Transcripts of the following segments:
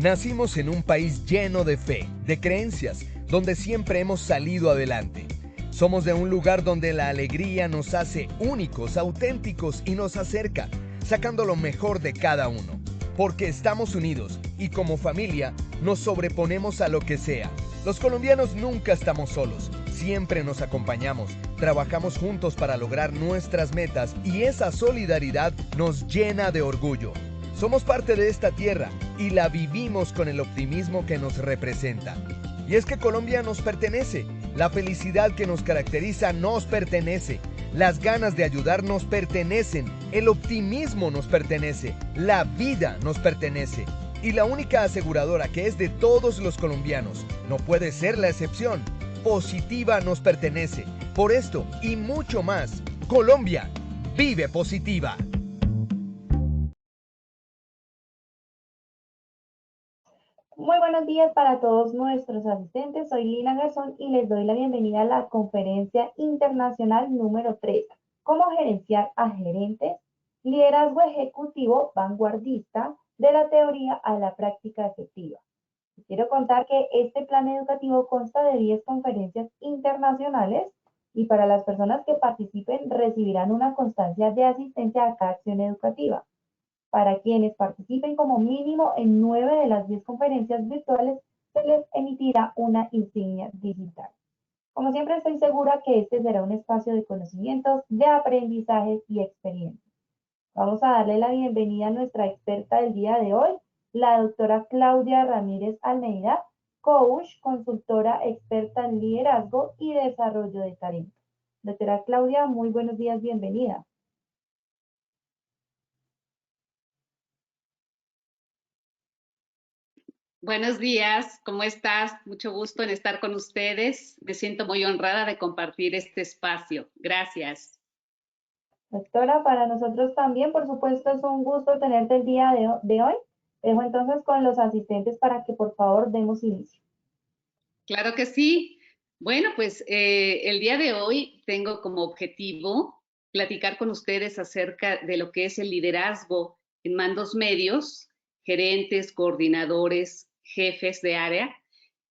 Nacimos en un país lleno de fe, de creencias, donde siempre hemos salido adelante. Somos de un lugar donde la alegría nos hace únicos, auténticos y nos acerca, sacando lo mejor de cada uno. Porque estamos unidos y como familia nos sobreponemos a lo que sea. Los colombianos nunca estamos solos, siempre nos acompañamos, trabajamos juntos para lograr nuestras metas y esa solidaridad nos llena de orgullo. Somos parte de esta tierra y la vivimos con el optimismo que nos representa. Y es que Colombia nos pertenece, la felicidad que nos caracteriza nos pertenece, las ganas de ayudar nos pertenecen, el optimismo nos pertenece, la vida nos pertenece. Y la única aseguradora que es de todos los colombianos, no puede ser la excepción, Positiva nos pertenece. Por esto y mucho más, Colombia vive Positiva. Muy buenos días para todos nuestros asistentes. Soy Lina Garzón y les doy la bienvenida a la conferencia internacional número 3. ¿Cómo gerenciar a gerentes? Liderazgo ejecutivo vanguardista de la teoría a la práctica efectiva. Quiero contar que este plan educativo consta de 10 conferencias internacionales y para las personas que participen recibirán una constancia de asistencia a cada acción educativa. Para quienes participen como mínimo en 9 de las 10 conferencias virtuales, se les emitirá una insignia digital. Como siempre, estoy segura que este será un espacio de conocimientos, de aprendizajes y experiencias. Vamos a darle la bienvenida a nuestra experta del día de hoy, la doctora Claudia Ramírez Almeida, coach, consultora experta en liderazgo y desarrollo de talento. Doctora Claudia, muy buenos días, bienvenida. Buenos días, ¿cómo estás? Mucho gusto en estar con ustedes. Me siento muy honrada de compartir este espacio. Gracias. Doctora, para nosotros también, por supuesto, es un gusto tenerte el día de hoy. Dejo entonces con los asistentes para que por favor demos inicio. Claro que sí. Bueno, pues el día de hoy tengo como objetivo platicar con ustedes acerca de lo que es el liderazgo en mandos medios, gerentes, coordinadores, jefes de área.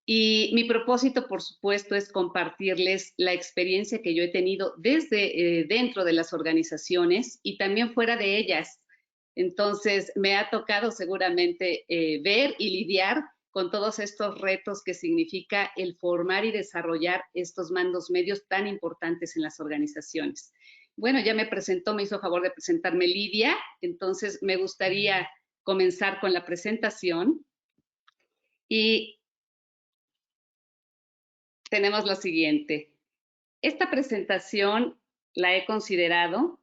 Y mi propósito, por supuesto, es compartirles la experiencia que yo he tenido desde dentro de las organizaciones y también fuera de ellas. Entonces, me ha tocado seguramente ver y lidiar con todos estos retos que significa el formar y desarrollar estos mandos medios tan importantes en las organizaciones. Bueno, ya me presentó, me hizo favor de presentarme Lidia, entonces me gustaría comenzar con la presentación. Y tenemos lo siguiente. Esta presentación la he considerado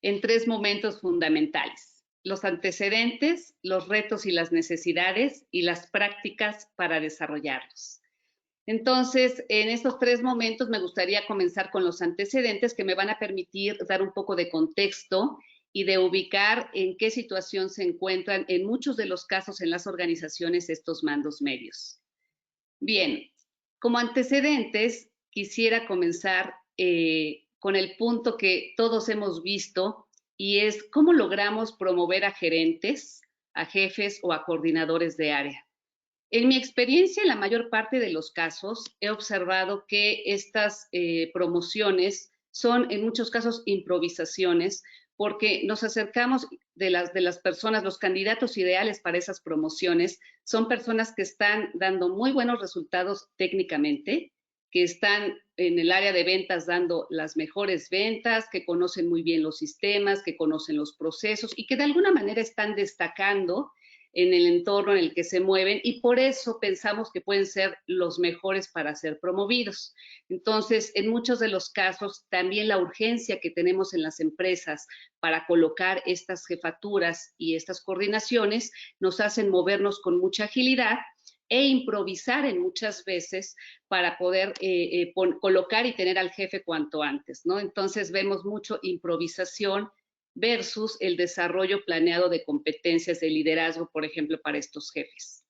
en 3 momentos fundamentales: los antecedentes, los retos y las necesidades y las prácticas para desarrollarlos. Entonces, en estos 3 momentos me gustaría comenzar con los antecedentes que me van a permitir dar un poco de contexto y de ubicar en qué situación se encuentran en muchos de los casos en las organizaciones estos mandos medios. Bien, como antecedentes quisiera comenzar con el punto que todos hemos visto y es cómo logramos promover a gerentes, a jefes o a coordinadores de área. En mi experiencia, en la mayor parte de los casos, he observado que estas promociones son en muchos casos improvisaciones, porque nos acercamos de las personas, los candidatos ideales para esas promociones son personas que están dando muy buenos resultados técnicamente, que están en el área de ventas dando las mejores ventas, que conocen muy bien los sistemas, que conocen los procesos y que de alguna manera están destacando en el entorno en el que se mueven y por eso pensamos que pueden ser los mejores para ser promovidos. Entonces, en muchos de los casos, también la urgencia que tenemos en las empresas para colocar estas jefaturas y estas coordinaciones nos hacen movernos con mucha agilidad e improvisar en muchas veces para poder colocar y tener al jefe cuanto antes, ¿no? Entonces vemos mucho improvisación versus el desarrollo planeado de competencias de liderazgo, por ejemplo, para estos jefes.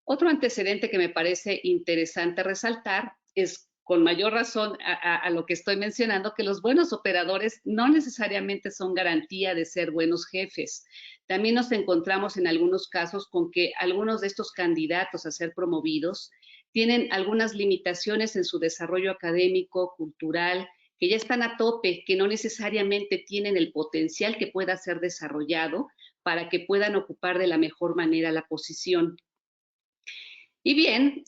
Otro antecedente que me parece interesante resaltar es, con mayor razón a lo que estoy mencionando, que los buenos operadores no necesariamente son garantía de ser buenos jefes. También nos encontramos en algunos casos con que algunos de estos candidatos a ser promovidos tienen algunas limitaciones en su desarrollo académico, cultural, que ya están a tope, que no necesariamente tienen el potencial que pueda ser desarrollado para que puedan ocupar de la mejor manera la posición. Y bien,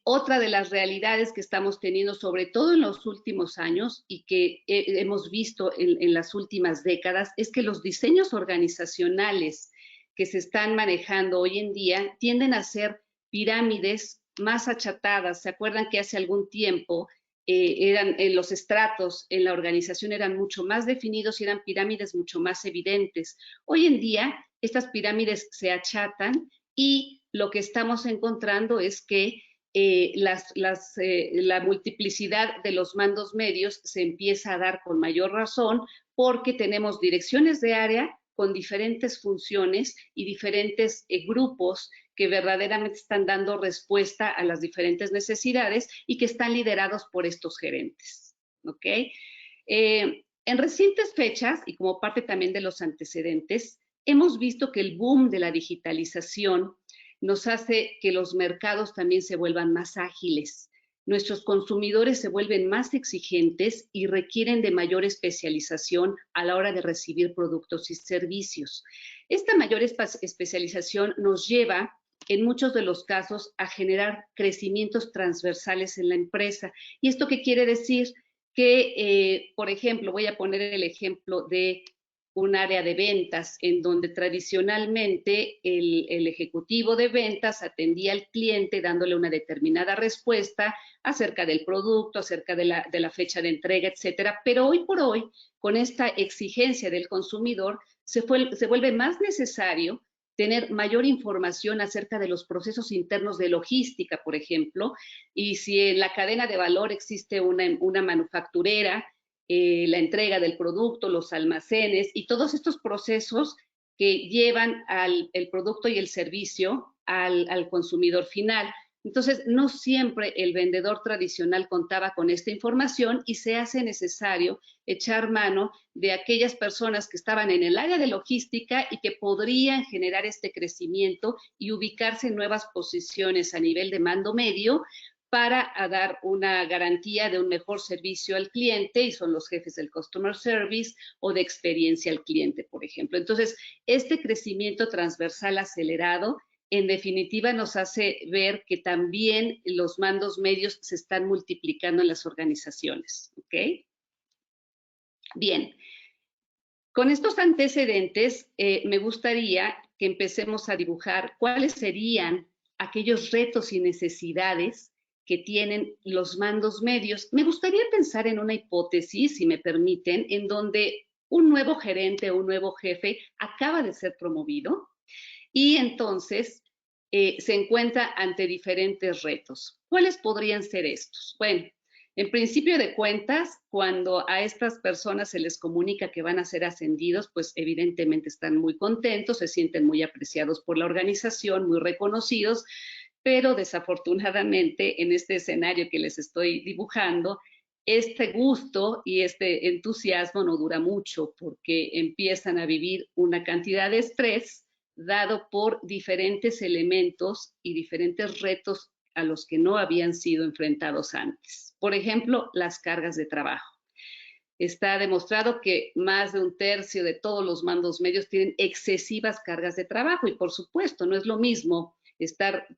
otra de las realidades que estamos teniendo, sobre todo en los últimos años y que hemos visto en las últimas décadas, es que los diseños organizacionales que se están manejando hoy en día tienden a ser pirámides más achatadas. ¿Se acuerdan que hace algún tiempo los estratos en la organización eran mucho más definidos y eran pirámides mucho más evidentes? Hoy en día estas pirámides se achatan y lo que estamos encontrando es que la multiplicidad de los mandos medios se empieza a dar con mayor razón porque tenemos direcciones de área con diferentes funciones y diferentes grupos que verdaderamente están dando respuesta a las diferentes necesidades y que están liderados por estos gerentes. ¿Ok? En recientes fechas, y como parte también de los antecedentes, hemos visto que el boom de la digitalización nos hace que los mercados también se vuelvan más ágiles. Nuestros consumidores se vuelven más exigentes y requieren de mayor especialización a la hora de recibir productos y servicios. Esta mayor especialización nos lleva, en muchos de los casos, a generar crecimientos transversales en la empresa. ¿Y esto qué quiere decir? Que, por ejemplo, voy a poner el ejemplo de un área de ventas en donde tradicionalmente el ejecutivo de ventas atendía al cliente dándole una determinada respuesta acerca del producto, acerca de la fecha de entrega, etcétera. Pero hoy por hoy, con esta exigencia del consumidor, se vuelve más necesario tener mayor información acerca de los procesos internos de logística, por ejemplo, y si en la cadena de valor existe una manufacturera, la entrega del producto, los almacenes y todos estos procesos que llevan el producto y el servicio al consumidor final. Entonces, no siempre el vendedor tradicional contaba con esta información y se hace necesario echar mano de aquellas personas que estaban en el área de logística y que podrían generar este crecimiento y ubicarse en nuevas posiciones a nivel de mando medio para dar una garantía de un mejor servicio al cliente, y son los jefes del customer service o de experiencia al cliente, por ejemplo. Entonces, este crecimiento transversal acelerado, en definitiva, nos hace ver que también los mandos medios se están multiplicando en las organizaciones. ¿Ok? Bien. Con estos antecedentes, me gustaría que empecemos a dibujar cuáles serían aquellos retos y necesidades que tienen los mandos medios. Me gustaría pensar en una hipótesis, si me permiten, en donde un nuevo gerente o un nuevo jefe acaba de ser promovido y entonces se encuentra ante diferentes retos. ¿Cuáles podrían ser estos? Bueno, en principio de cuentas, cuando a estas personas se les comunica que van a ser ascendidos, pues evidentemente están muy contentos, se sienten muy apreciados por la organización, muy reconocidos, pero desafortunadamente en este escenario que les estoy dibujando, este gusto y este entusiasmo no dura mucho porque empiezan a vivir una cantidad de estrés dado por diferentes elementos y diferentes retos a los que no habían sido enfrentados antes. Por ejemplo, las cargas de trabajo. Está demostrado que más de un tercio de todos los mandos medios tienen excesivas cargas de trabajo y, por supuesto, no es lo mismo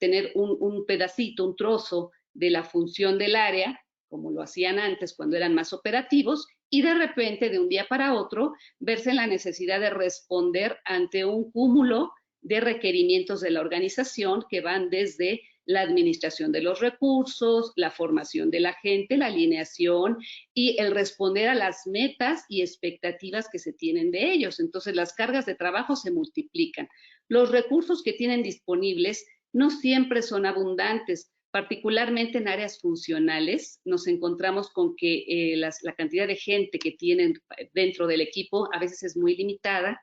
tener un pedacito, un trozo de la función del área, como lo hacían antes cuando eran más operativos, y de repente, de un día para otro, verse en la necesidad de responder ante un cúmulo de requerimientos de la organización que van desde la administración de los recursos, la formación de la gente, la alineación y el responder a las metas y expectativas que se tienen de ellos. Entonces, las cargas de trabajo se multiplican. Los recursos que tienen disponibles no siempre son abundantes, particularmente en áreas funcionales. Nos encontramos con que la cantidad de gente que tienen dentro del equipo a veces es muy limitada.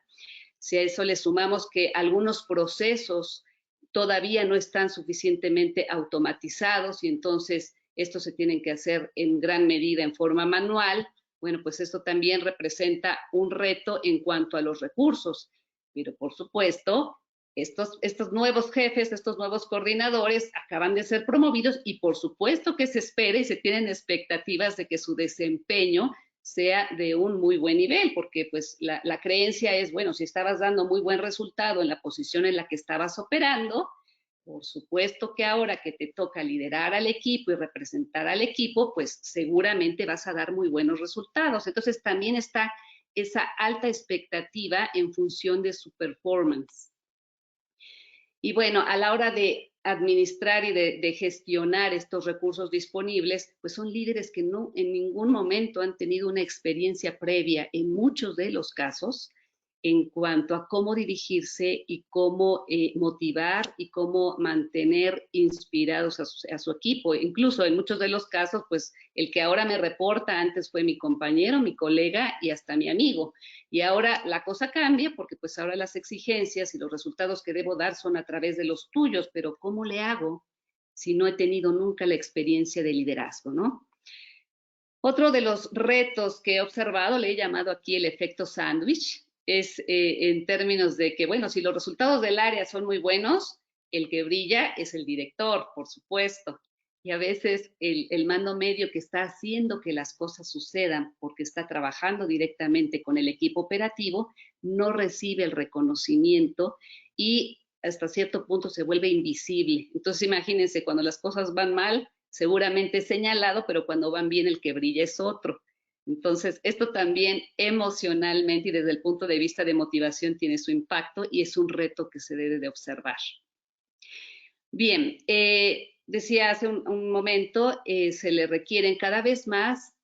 Si a eso le sumamos que algunos procesos todavía no están suficientemente automatizados y entonces estos se tienen que hacer en gran medida en forma manual, bueno, pues esto también representa un reto en cuanto a los recursos. Pero por supuesto, estos nuevos jefes, estos nuevos coordinadores acaban de ser promovidos y por supuesto que se espera y se tienen expectativas de que su desempeño sea de un muy buen nivel, porque pues la creencia es, bueno, si estabas dando muy buen resultado en la posición en la que estabas operando, por supuesto que ahora que te toca liderar al equipo y representar al equipo, pues seguramente vas a dar muy buenos resultados. Entonces también está esa alta expectativa en función de su performance. Y bueno, a la hora de administrar y de gestionar estos recursos disponibles, pues son líderes que no en ningún momento han tenido una experiencia previa en muchos de los casos en cuanto a cómo dirigirse y cómo motivar y cómo mantener inspirados a su equipo. Incluso en muchos de los casos, pues el que ahora me reporta antes fue mi compañero, mi colega y hasta mi amigo. Y ahora la cosa cambia porque pues ahora las exigencias y los resultados que debo dar son a través de los tuyos, pero ¿cómo le hago si no he tenido nunca la experiencia de liderazgo, ¿no? Otro de los retos que he observado, le he llamado aquí el efecto sándwich, es en términos de que, bueno, si los resultados del área son muy buenos, el que brilla es el director, por supuesto. Y a veces el mando medio que está haciendo que las cosas sucedan porque está trabajando directamente con el equipo operativo, no recibe el reconocimiento y hasta cierto punto se vuelve invisible. Entonces imagínense, cuando las cosas van mal, seguramente es señalado, pero cuando van bien el que brilla es otro. Entonces, esto también emocionalmente y desde el punto de vista de motivación tiene su impacto y es un reto que se debe de observar. Bien, decía hace un momento, se le requieren cada vez más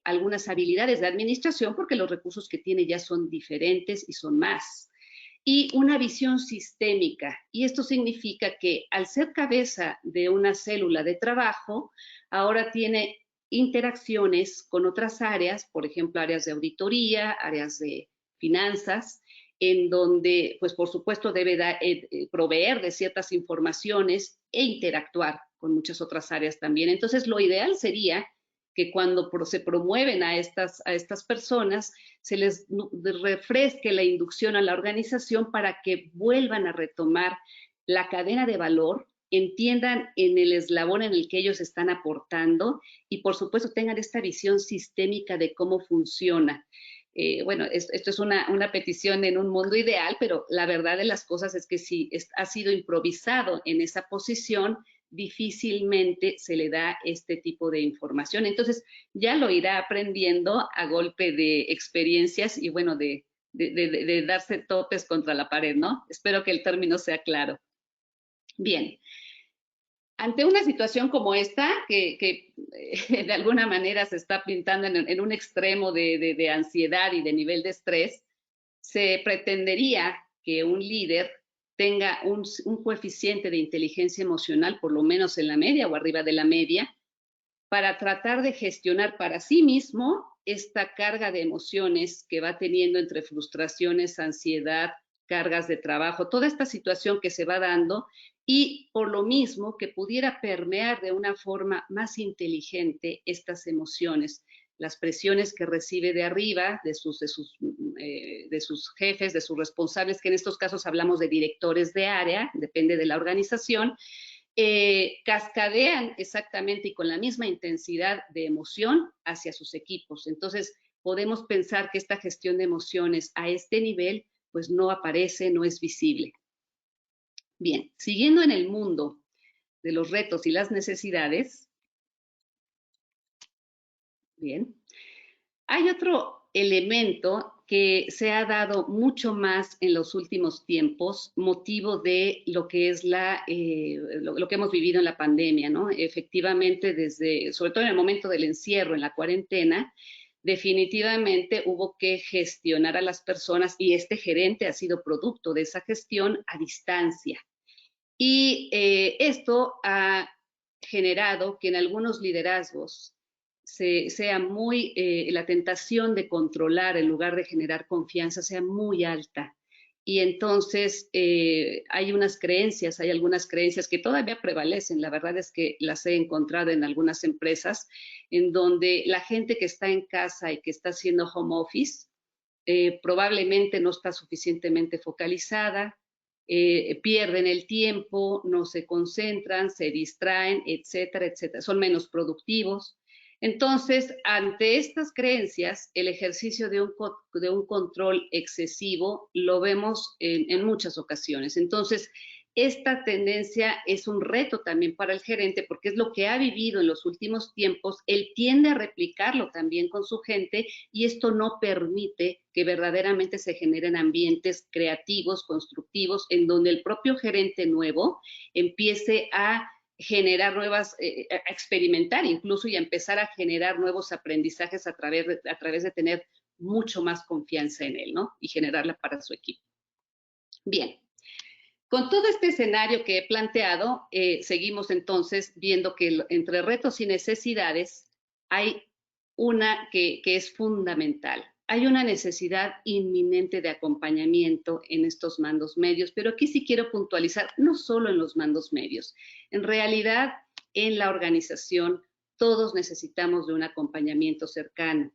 algunas habilidades de administración porque los recursos que tiene ya son diferentes y son más. Y una visión sistémica. Y esto significa que al ser cabeza de una célula de trabajo, ahora tiene interacciones con otras áreas, por ejemplo, áreas de auditoría, áreas de finanzas, en donde, pues por supuesto, debe proveer de ciertas informaciones e interactuar con muchas otras áreas también. Entonces, lo ideal sería que cuando se promueven a estas personas, se les refresque la inducción a la organización para que vuelvan a retomar la cadena de valor, entiendan en el eslabón en el que ellos están aportando y por supuesto tengan esta visión sistémica de cómo funciona. Bueno, esto es una petición en un mundo ideal, pero la verdad de las cosas es que si ha sido improvisado en esa posición, difícilmente se le da este tipo de información. Entonces, ya lo irá aprendiendo a golpe de experiencias y, bueno, de darse topes contra la pared, ¿no? Espero que el término sea claro. Bien. Ante una situación como esta, que de alguna manera se está pintando en un extremo de ansiedad y de nivel de estrés, se pretendería que un líder tenga un coeficiente de inteligencia emocional, por lo menos en la media o arriba de la media, para tratar de gestionar para sí mismo esta carga de emociones que va teniendo entre frustraciones, ansiedad, cargas de trabajo, toda esta situación que se va dando y por lo mismo que pudiera permear de una forma más inteligente estas emociones, las presiones que recibe de arriba, de sus jefes, de sus responsables, que en estos casos hablamos de directores de área, depende de la organización, cascadean exactamente y con la misma intensidad de emoción hacia sus equipos. Entonces, podemos pensar que esta gestión de emociones a este nivel, pues no aparece, no es visible. Bien, siguiendo en el mundo de los retos y las necesidades, bien, hay otro elemento que se ha dado mucho más en los últimos tiempos, motivo de lo que es lo que hemos vivido en la pandemia, ¿no? Efectivamente, sobre todo en el momento del encierro, en la cuarentena, definitivamente hubo que gestionar a las personas y este gerente ha sido producto de esa gestión a distancia. Y esto ha generado que en algunos liderazgos sea muy, la tentación de controlar en lugar de generar confianza sea muy alta. Y entonces hay algunas creencias que todavía prevalecen, la verdad es que las he encontrado en algunas empresas, en donde la gente que está en casa y que está haciendo home office, probablemente no está suficientemente focalizada, pierden el tiempo, no se concentran, se distraen, etcétera, etcétera. Son menos productivos. Entonces, ante estas creencias, el ejercicio de un control excesivo lo vemos en muchas ocasiones. Entonces, esta tendencia es un reto también para el gerente porque es lo que ha vivido en los últimos tiempos. Él tiende a replicarlo también con su gente y esto no permite que verdaderamente se generen ambientes creativos, constructivos, en donde el propio gerente nuevo empiece a generar nuevas, a experimentar incluso y a empezar a generar nuevos aprendizajes a través de tener mucho más confianza en él, ¿no? Y generarla para su equipo. Bien. Con todo este escenario que he planteado, seguimos entonces viendo que entre retos y necesidades hay una que es fundamental. Hay una necesidad inminente de acompañamiento en estos mandos medios, pero aquí sí quiero puntualizar, no solo en los mandos medios. En realidad, en la organización, todos necesitamos de un acompañamiento cercano.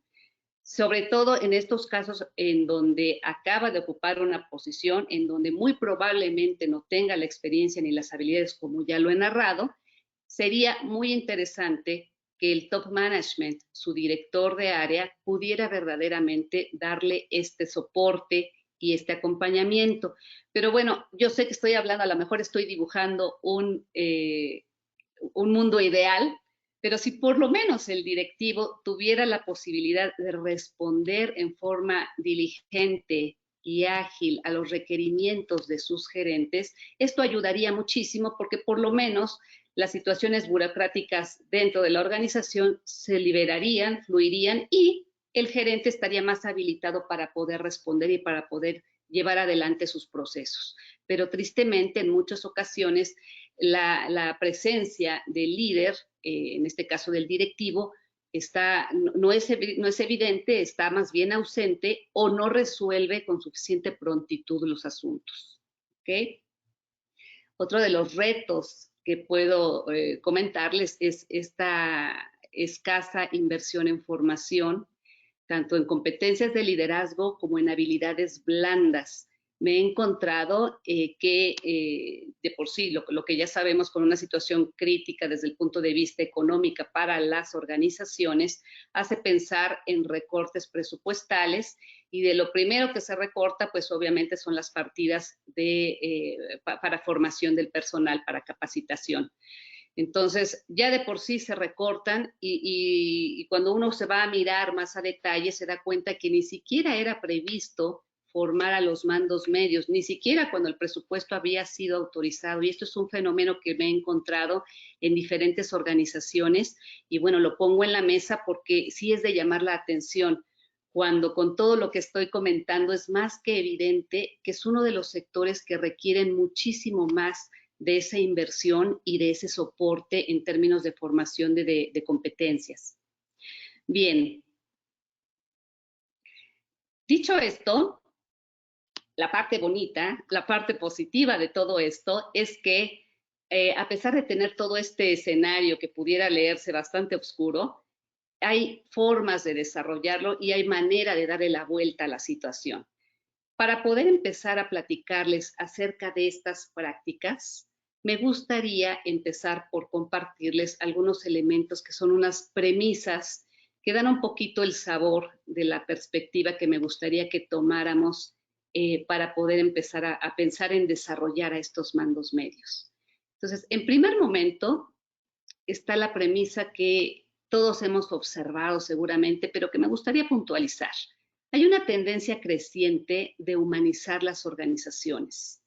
Sobre todo en estos casos en donde acaba de ocupar una posición, en donde muy probablemente no tenga la experiencia ni las habilidades como ya lo he narrado, sería muy interesante que el top management, su director de área, pudiera verdaderamente darle este soporte y este acompañamiento. Pero bueno, yo sé que estoy hablando, a lo mejor estoy dibujando un mundo ideal, pero si por lo menos el directivo tuviera la posibilidad de responder en forma diligente y ágil a los requerimientos de sus gerentes, esto ayudaría muchísimo porque por lo menos las situaciones burocráticas dentro de la organización se liberarían, fluirían y el gerente estaría más habilitado para poder responder y para poder llevar adelante sus procesos. Pero tristemente en muchas ocasiones la presencia del líder, en este caso del directivo, no es evidente, está más bien ausente o no resuelve con suficiente prontitud los asuntos. ¿Okay? Otro de los retos que puedo comentarles es esta escasa inversión en formación, tanto en competencias de liderazgo como en habilidades blandas. Me he encontrado que de por sí, lo que ya sabemos con una situación crítica desde el punto de vista económica para las organizaciones, hace pensar en recortes presupuestales y de lo primero que se recorta, pues obviamente son las partidas para formación del personal, para capacitación. Entonces, ya de por sí se recortan y cuando uno se va a mirar más a detalle, se da cuenta que ni siquiera era previsto formar a los mandos medios, ni siquiera cuando el presupuesto había sido autorizado. Y esto es un fenómeno que me he encontrado en diferentes organizaciones. Y bueno, lo pongo en la mesa porque sí es de llamar la atención, cuando con todo lo que estoy comentando es más que evidente que es uno de los sectores que requieren muchísimo más de esa inversión y de ese soporte en términos de formación de competencias. Bien. Dicho esto, la parte bonita, la parte positiva de todo esto es que a pesar de tener todo este escenario que pudiera leerse bastante oscuro, hay formas de desarrollarlo y hay manera de darle la vuelta a la situación. Para poder empezar a platicarles acerca de estas prácticas, me gustaría empezar por compartirles algunos elementos que son unas premisas que dan un poquito el sabor de la perspectiva que me gustaría que tomáramos para poder empezar a pensar en desarrollar a estos mandos medios. Entonces, en primer momento está la premisa que todos hemos observado seguramente, pero que me gustaría puntualizar. Hay una tendencia creciente de humanizar las organizaciones.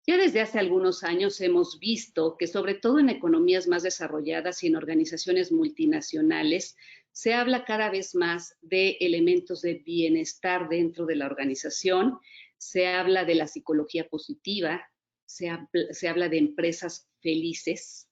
Ya desde hace algunos años hemos visto que sobre todo en economías más desarrolladas y en organizaciones multinacionales se habla cada vez más de elementos de bienestar dentro de la organización, se habla de la psicología positiva, se habla de empresas felices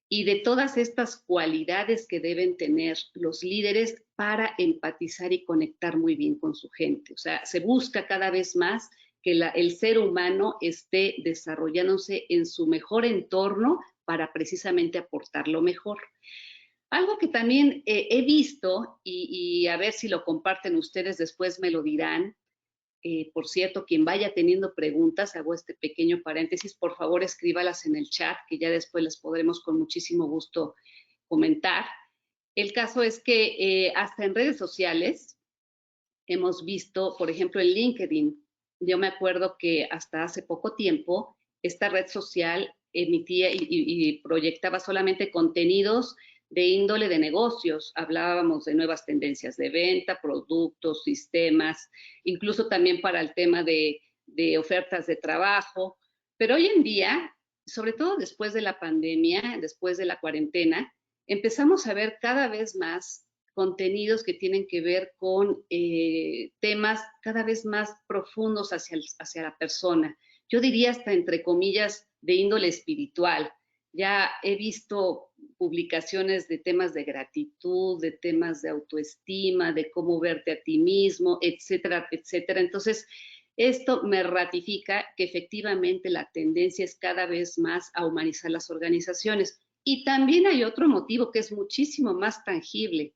y de todas estas cualidades que deben tener los líderes para empatizar y conectar muy bien con su gente. O sea, se busca cada vez más que el ser humano esté desarrollándose en su mejor entorno para precisamente aportar lo mejor. Algo que también he visto, y a ver si lo comparten ustedes, después me lo dirán, Por cierto, quien vaya teniendo preguntas, hago este pequeño paréntesis, por favor escríbalas en el chat, que ya después les podremos con muchísimo gusto comentar. El caso es que hasta en redes sociales hemos visto, por ejemplo, en LinkedIn, yo me acuerdo que hasta hace poco tiempo esta red social emitía y proyectaba solamente contenidos de índole de negocios. Hablábamos de nuevas tendencias de venta, productos, sistemas, incluso también para el tema de ofertas de trabajo. Pero hoy en día, sobre todo después de la pandemia, después de la cuarentena, empezamos a ver cada vez más contenidos que tienen que ver con temas cada vez más profundos hacia la persona. Yo diría hasta entre comillas de índole espiritual. Ya he visto publicaciones de temas de gratitud, de temas de autoestima, de cómo verte a ti mismo, etcétera, etcétera. Entonces, esto me ratifica que efectivamente la tendencia es cada vez más a humanizar las organizaciones. Y también hay otro motivo que es muchísimo más tangible.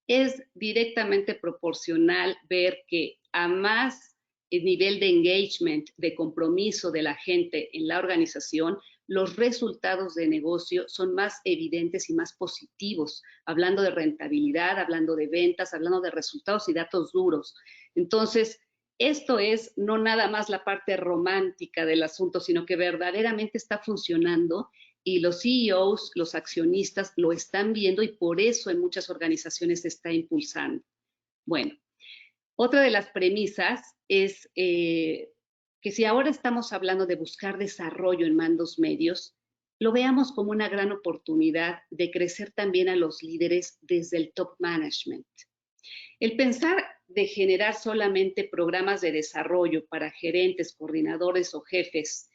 Es directamente proporcional ver que a más nivel de engagement, de compromiso de la gente en la organización, los resultados de negocio son más evidentes y más positivos, hablando de rentabilidad, hablando de ventas, hablando de resultados y datos duros. Entonces, esto es no nada más la parte romántica del asunto, sino que verdaderamente está funcionando y los CEOs, los accionistas lo están viendo y por eso en muchas organizaciones se está impulsando. Bueno, otra de las premisas es que si ahora estamos hablando de buscar desarrollo en mandos medios, lo veamos como una gran oportunidad de crecer también a los líderes desde el top management. El pensar de generar solamente programas de desarrollo para gerentes, coordinadores o jefes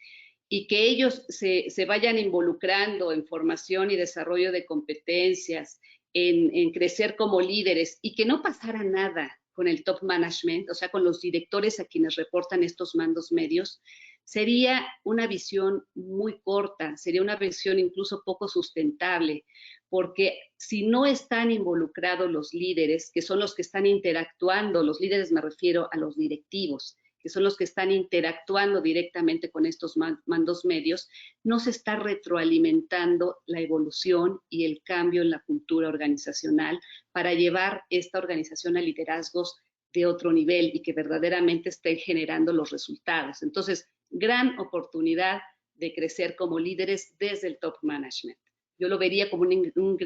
y que ellos se vayan involucrando en formación y desarrollo de competencias, en crecer como líderes y que no pasara nada con el top management, o sea, con los directores a quienes reportan estos mandos medios, sería una visión muy corta, sería una visión incluso poco sustentable, porque si no están involucrados los líderes, que son los que están interactuando, los líderes me refiero a los directivos, que son los que están interactuando directamente con estos mandos medios, no se está retroalimentando la evolución y el cambio en la cultura organizacional para llevar esta organización a liderazgos de otro nivel y que verdaderamente estén generando los resultados. Entonces, gran oportunidad de crecer como líderes desde el top management. Yo lo vería como un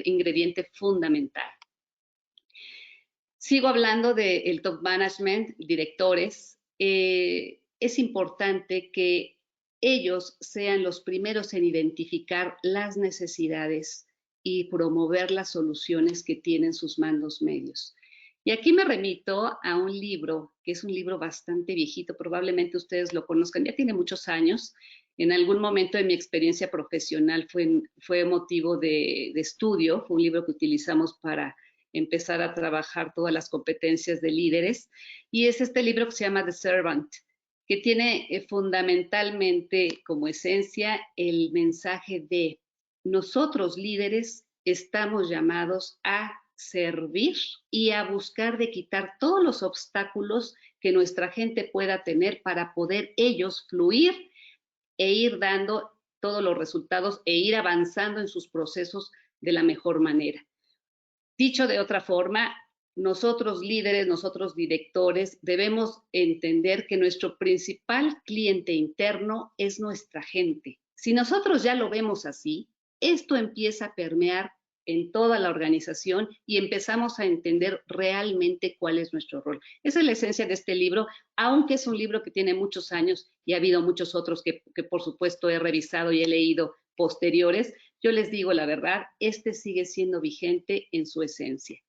ingrediente fundamental. Sigo hablando del top management, directores. Es importante que ellos sean los primeros en identificar las necesidades y promover las soluciones que tienen sus mandos medios. Y aquí me remito a un libro, que es un libro bastante viejito, probablemente ustedes lo conozcan, ya tiene muchos años. En algún momento de mi experiencia profesional fue motivo de estudio, fue un libro que utilizamos para empezar a trabajar todas las competencias de líderes, y es este libro que se llama The Servant, que tiene fundamentalmente como esencia el mensaje de nosotros líderes estamos llamados a servir y a buscar de quitar todos los obstáculos que nuestra gente pueda tener para poder ellos fluir e ir dando todos los resultados e ir avanzando en sus procesos de la mejor manera. Dicho de otra forma, nosotros líderes, nosotros directores, debemos entender que nuestro principal cliente interno es nuestra gente. Si nosotros ya lo vemos así, esto empieza a permear en toda la organización y empezamos a entender realmente cuál es nuestro rol. Esa es la esencia de este libro, aunque es un libro que tiene muchos años y ha habido muchos otros que por supuesto he revisado y he leído posteriores. Yo les digo la verdad, este sigue siendo vigente en su esencia.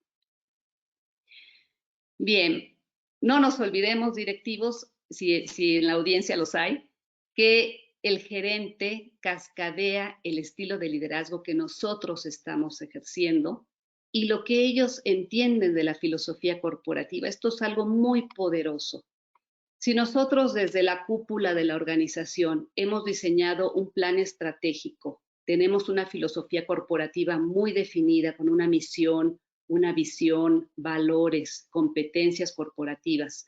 Bien, no nos olvidemos, directivos, si en la audiencia los hay, que el gerente cascadea el estilo de liderazgo que nosotros estamos ejerciendo y lo que ellos entienden de la filosofía corporativa. Esto es algo muy poderoso. Si nosotros desde la cúpula de la organización hemos diseñado un plan estratégico, tenemos una filosofía corporativa muy definida con una misión, una visión, valores, competencias corporativas,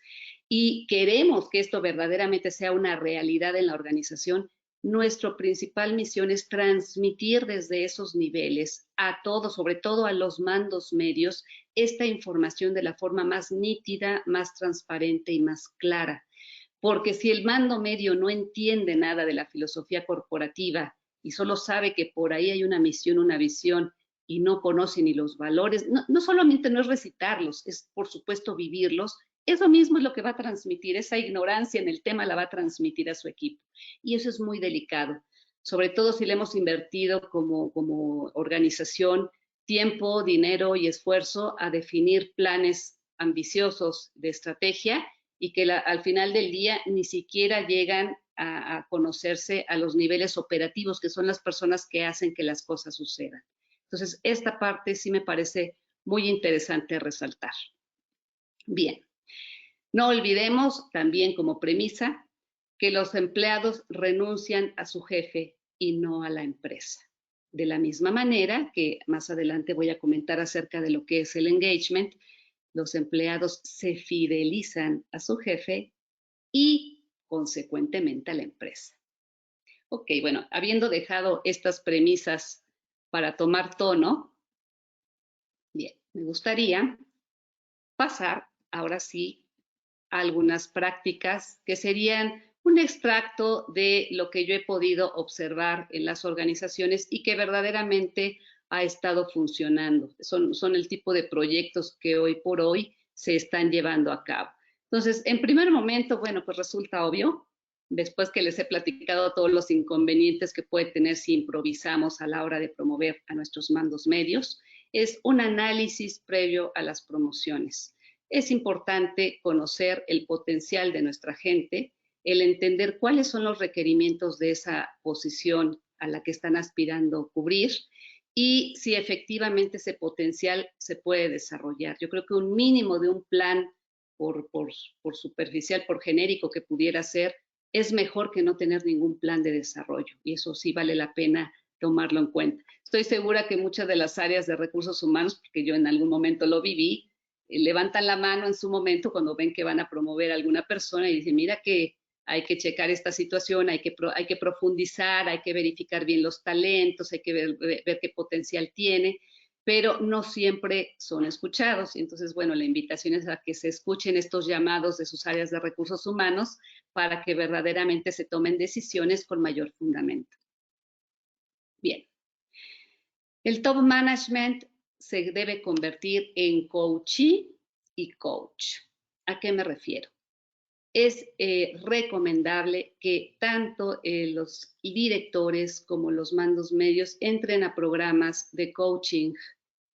y queremos que esto verdaderamente sea una realidad en la organización, nuestra principal misión es transmitir desde esos niveles a todos, sobre todo a los mandos medios, esta información de la forma más nítida, más transparente y más clara. Porque si el mando medio no entiende nada de la filosofía corporativa y solo sabe que por ahí hay una misión, una visión, y no conoce ni los valores, no solamente no es recitarlos, es por supuesto vivirlos, eso mismo es lo que va a transmitir, esa ignorancia en el tema la va a transmitir a su equipo. Y eso es muy delicado, sobre todo si le hemos invertido como organización tiempo, dinero y esfuerzo a definir planes ambiciosos de estrategia y que al final del día ni siquiera llegan a conocerse a los niveles operativos, que son las personas que hacen que las cosas sucedan. Entonces, esta parte sí me parece muy interesante resaltar. Bien, no olvidemos también como premisa que los empleados renuncian a su jefe y no a la empresa. De la misma manera que más adelante voy a comentar acerca de lo que es el engagement, los empleados se fidelizan a su jefe y consecuentemente a la empresa. Ok, bueno, habiendo dejado estas premisas para tomar tono, bien, me gustaría pasar ahora sí a algunas prácticas que serían un extracto de lo que yo he podido observar en las organizaciones y que verdaderamente ha estado funcionando. Son el tipo de proyectos que hoy por hoy se están llevando a cabo. Entonces, en primer momento, bueno, pues resulta obvio, después que les he platicado todos los inconvenientes que puede tener si improvisamos a la hora de promover a nuestros mandos medios, es un análisis previo a las promociones. Es importante conocer el potencial de nuestra gente, el entender cuáles son los requerimientos de esa posición a la que están aspirando a cubrir y si efectivamente ese potencial se puede desarrollar. Yo creo que un mínimo de un plan por superficial, por genérico que pudiera ser, es mejor que no tener ningún plan de desarrollo y eso sí vale la pena tomarlo en cuenta. Estoy segura que muchas de las áreas de recursos humanos, porque yo en algún momento lo viví, levantan la mano en su momento cuando ven que van a promover a alguna persona y dicen, mira que hay que checar esta situación, hay que profundizar, hay que verificar bien los talentos, hay que ver qué potencial tiene, pero no siempre son escuchados. Y entonces, bueno, la invitación es a que se escuchen estos llamados de sus áreas de recursos humanos para que verdaderamente se tomen decisiones con mayor fundamento. Bien. El top management se debe convertir en coachee y coach. ¿A qué me refiero? Es recomendable que tanto los directores como los mandos medios entren a programas de coaching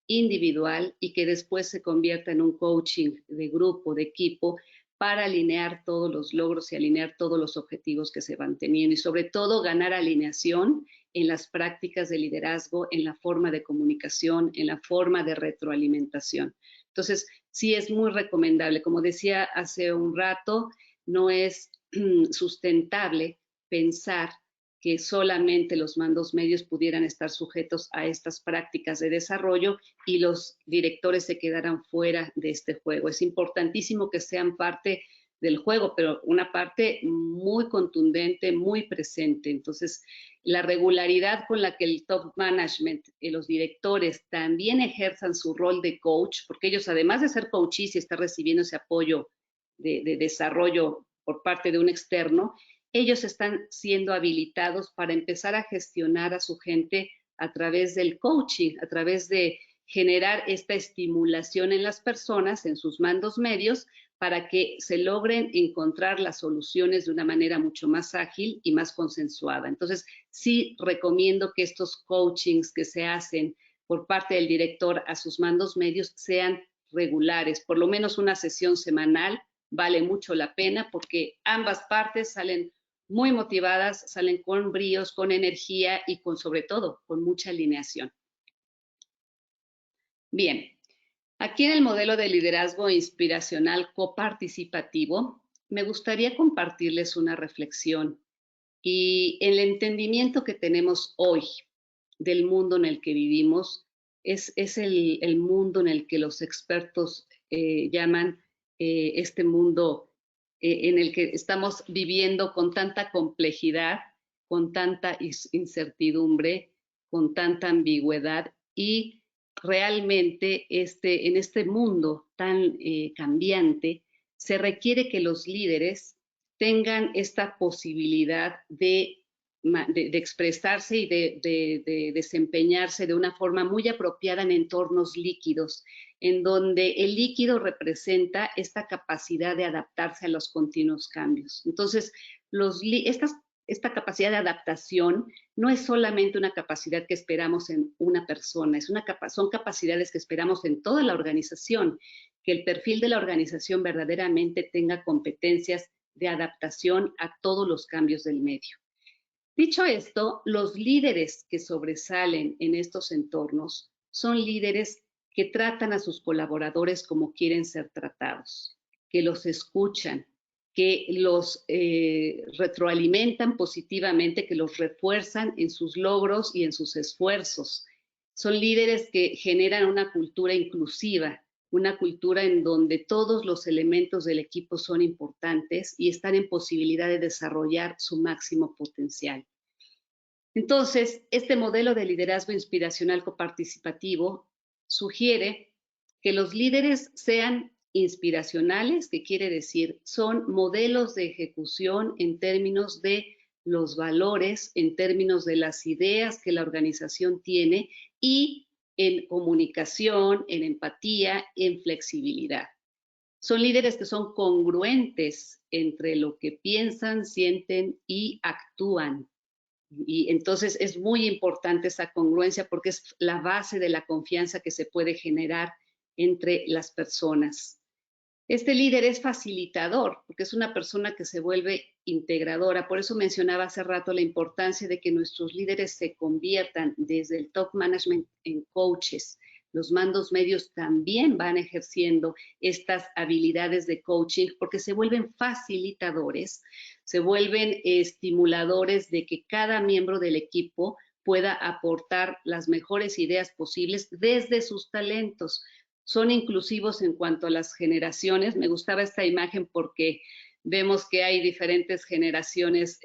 individual y que después se convierta en un coaching de grupo, de equipo, para alinear todos los logros y alinear todos los objetivos que se van teniendo y sobre todo ganar alineación en las prácticas de liderazgo, en la forma de comunicación, en la forma de retroalimentación. Entonces, sí es muy recomendable. Como decía hace un rato, no es sustentable pensar que solamente los mandos medios pudieran estar sujetos a estas prácticas de desarrollo y los directores se quedaran fuera de este juego. Es importantísimo que sean parte del juego, pero una parte muy contundente, muy presente. Entonces, la regularidad con la que el top management y los directores también ejerzan su rol de coach, porque ellos además de ser coaches y estar recibiendo ese apoyo de desarrollo por parte de un externo, ellos están siendo habilitados para empezar a gestionar a su gente a través del coaching, a través de generar esta estimulación en las personas, en sus mandos medios, para que se logren encontrar las soluciones de una manera mucho más ágil y más consensuada. Entonces, sí recomiendo que estos coachings que se hacen por parte del director a sus mandos medios sean regulares, por lo menos una sesión semanal vale mucho la pena porque ambas partes salen muy motivadas, salen con bríos, con energía y sobre todo con mucha alineación. Bien, aquí en el modelo de liderazgo inspiracional coparticipativo, me gustaría compartirles una reflexión y el entendimiento que tenemos hoy del mundo en el que vivimos es el mundo en el que los expertos llaman este mundo en el que estamos viviendo con tanta complejidad, con tanta incertidumbre, con tanta ambigüedad y realmente en este mundo tan cambiante se requiere que los líderes tengan esta posibilidad de expresarse y de desempeñarse de una forma muy apropiada en entornos líquidos, en donde el líquido representa esta capacidad de adaptarse a los continuos cambios. Entonces, esta capacidad de adaptación no es solamente una capacidad que esperamos en una persona, son capacidades que esperamos en toda la organización, que el perfil de la organización verdaderamente tenga competencias de adaptación a todos los cambios del medio. Dicho esto, los líderes que sobresalen en estos entornos son líderes que tratan a sus colaboradores como quieren ser tratados, que los escuchan, que los retroalimentan positivamente, que los refuerzan en sus logros y en sus esfuerzos. Son líderes que generan una cultura inclusiva, una cultura en donde todos los elementos del equipo son importantes y están en posibilidad de desarrollar su máximo potencial. Entonces, este modelo de liderazgo inspiracional coparticipativo sugiere que los líderes sean inspiracionales, que quiere decir, son modelos de ejecución en términos de los valores, en términos de las ideas que la organización tiene y en comunicación, en empatía, en flexibilidad. Son líderes que son congruentes entre lo que piensan, sienten y actúan. Y entonces es muy importante esa congruencia porque es la base de la confianza que se puede generar entre las personas. Este líder es facilitador porque es una persona que se vuelve integradora. Por eso mencionaba hace rato la importancia de que nuestros líderes se conviertan desde el top management en coaches. Los mandos medios también van ejerciendo estas habilidades de coaching porque se vuelven facilitadores, se vuelven estimuladores de que cada miembro del equipo pueda aportar las mejores ideas posibles desde sus talentos. Son inclusivos en cuanto a las generaciones. Me gustaba esta imagen porque vemos que hay diferentes generaciones